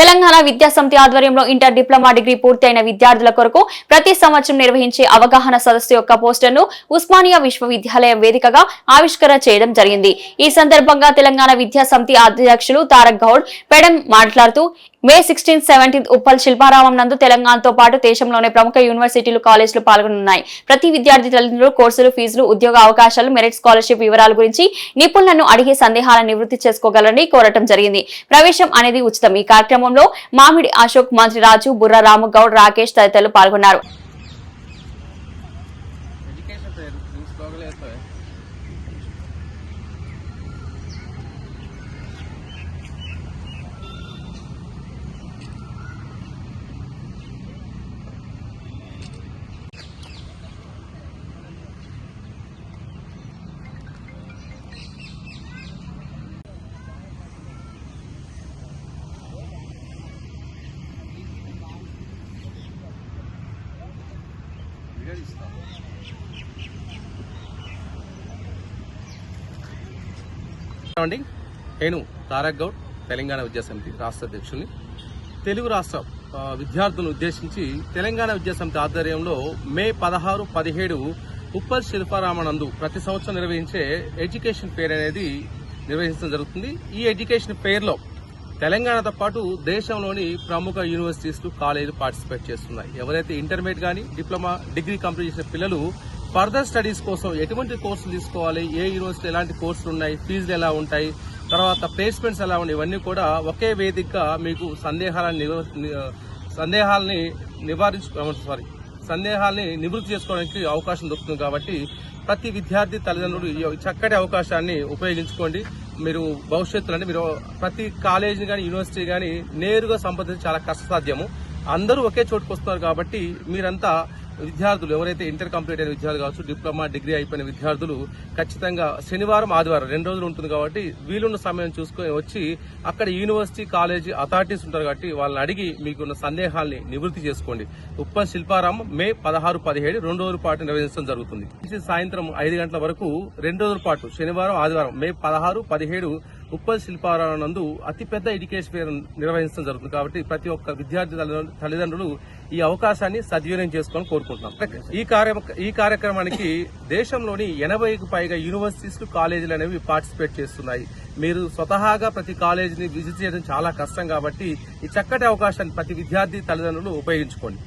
తెలంగాణ విద్యా సమితి ఆధ్వర్యంలో ఇంటర్ డిప్లొమా డిగ్రీ పూర్తయిన విద్యార్థుల కొరకు ప్రతి సంవత్సరం నిర్వహించే అవగాహన సదస్సు యొక్క పోస్టర్ను ఉస్మానియా విశ్వవిద్యాలయం వేదికగా ఆవిష్కరణ చేయడం జరిగింది. ఈ సందర్భంగా తెలంగాణ విద్యా సమితి అధ్యక్షులు తారక్ గౌడ్ పెడం మాట్లాడుతూ మే 16, 17 ఉప్పల్ శిల్పారామం నందు తెలంగాణతో పాటు దేశంలోని ప్రముఖ యూనివర్సిటీలు కాలేజీలు పాల్గొనున్నాయి. ప్రతి విద్యార్థి తల్లిదండ్రులు కోర్సులు ఫీజులు ఉద్యోగ అవకాశాలు మెరిట్ స్కాలర్షిప్ వివరాల గురించి నిపుణులను అడిగి సందేహాలను నివృత్తి చేసుకోగలరని కోరటం జరిగింది. ప్రవేశం అనేది ఉచితం. ఈ కార్యక్రమంలో మామిడి అశోక్, మంత్రి రాజు, బుర్ర రాము గౌడ్, రాకేష్ తదితరులు పాల్గొన్నారు. నేను తారక్ గౌడ్, తెలంగాణ విద్యా సమితి రాష్ట్ర అధ్యక్షుల్ని. తెలుగు రాష్ట్ర విద్యార్థులను ఉద్దేశించి తెలంగాణ విద్యా సమితి ఆధ్వర్యంలో మే 16, 17 ఉప్పల్ శిల్పారామనందు ప్రతి సంవత్సరం నిర్వహించే ఎడ్యుకేషన్ ఫెయిర్ అనేది నిర్వహించడం జరుగుతుంది. ఈ ఎడ్యుకేషన్ ఫెయిర్లో తెలంగాణతో పాటు దేశంలోని ప్రముఖ యూనివర్సిటీస్, కాలేజీలు పార్టిసిపేట్ చేస్తున్నాయి. ఎవరైతే ఇంటర్మీడియట్ కానీ డిప్లొమా, డిగ్రీ కంప్లీట్ చేసిన పిల్లలు ఫర్దర్ స్టడీస్ కోసం ఎటువంటి కోర్సులు తీసుకోవాలి, ఏ యూనివర్సిటీ ఎలాంటి కోర్సులు ఉన్నాయి, ఫీజులు ఎలా ఉంటాయి, తర్వాత ప్లేస్మెంట్స్ ఎలా ఉన్నాయి, ఇవన్నీ కూడా ఒకే వేదికగా మీకు సందేహాల్ని నివృత్తి చేసుకోవడానికి అవకాశం దొరుకుతుంది. కాబట్టి ప్రతి విద్యార్థి తల్లిదండ్రులు ఈ చక్కటి అవకాశాన్ని ఉపయోగించుకోండి. మీరు భవిష్యత్తులో మీరు ప్రతి కాలేజీని కానీ యూనివర్సిటీ కానీ నేరుగా సంప్రదించి చాలా కష్టసాధ్యము. అందరూ ఒకే చోటుకు వస్తున్నారు. కాబట్టి మీరంతా విద్యార్థులు ఎవరైతే ఇంటర్ కంప్లీట్ అయిన విద్యార్థులు కావచ్చు, డిప్లొమా, డిగ్రీ అయిపోయిన విద్యార్థులు ఖచ్చితంగా శనివారం, ఆదివారం 2 రోజులు ఉంటుంది. కాబట్టి వీలున్న సమయం చూసుకొని వచ్చి అక్కడ యూనివర్సిటీ, కాలేజీ అథారిటీస్ ఉంటారు. కాబట్టి వాళ్ళని అడిగి మీకున్న సందేహాల్ని నివృత్తి చేసుకోండి. ఉప్పల్ శిల్పారామం మే 16, 17 2 రోజుల పాటు నిర్వహించడం జరుగుతుంది. సాయంత్రం 5 గంటల వరకు 2 రోజుల పాటు శనివారం, ఆదివారం మే 16, 17 ఉప్పల్ శిల్పారామం నందు అతిపెద్ద ఎడ్యుకేషన్ ఫెయిర్ నిర్వహించడం జరుగుతుంది. కాబట్టి ప్రతి ఒక్క విద్యార్థి తల్లిదండ్రులు ఈ అవకాశాన్ని సద్వినియోగం చేసుకొని కోరుకుంటున్నాం. ఈ కార్యక్రమానికి దేశంలోని 80కు పైగా యూనివర్సిటీస్, కాలేజీలు అనేవి పార్టిసిపేట్ చేస్తున్నాయి. మీరు స్వతహాగా ప్రతి కాలేజీని విజిట్ చేయడం చాలా కష్టం. కాబట్టి ఈ చక్కటి అవకాశాన్ని ప్రతి విద్యార్థి తల్లిదండ్రులు ఉపయోగించుకోండి.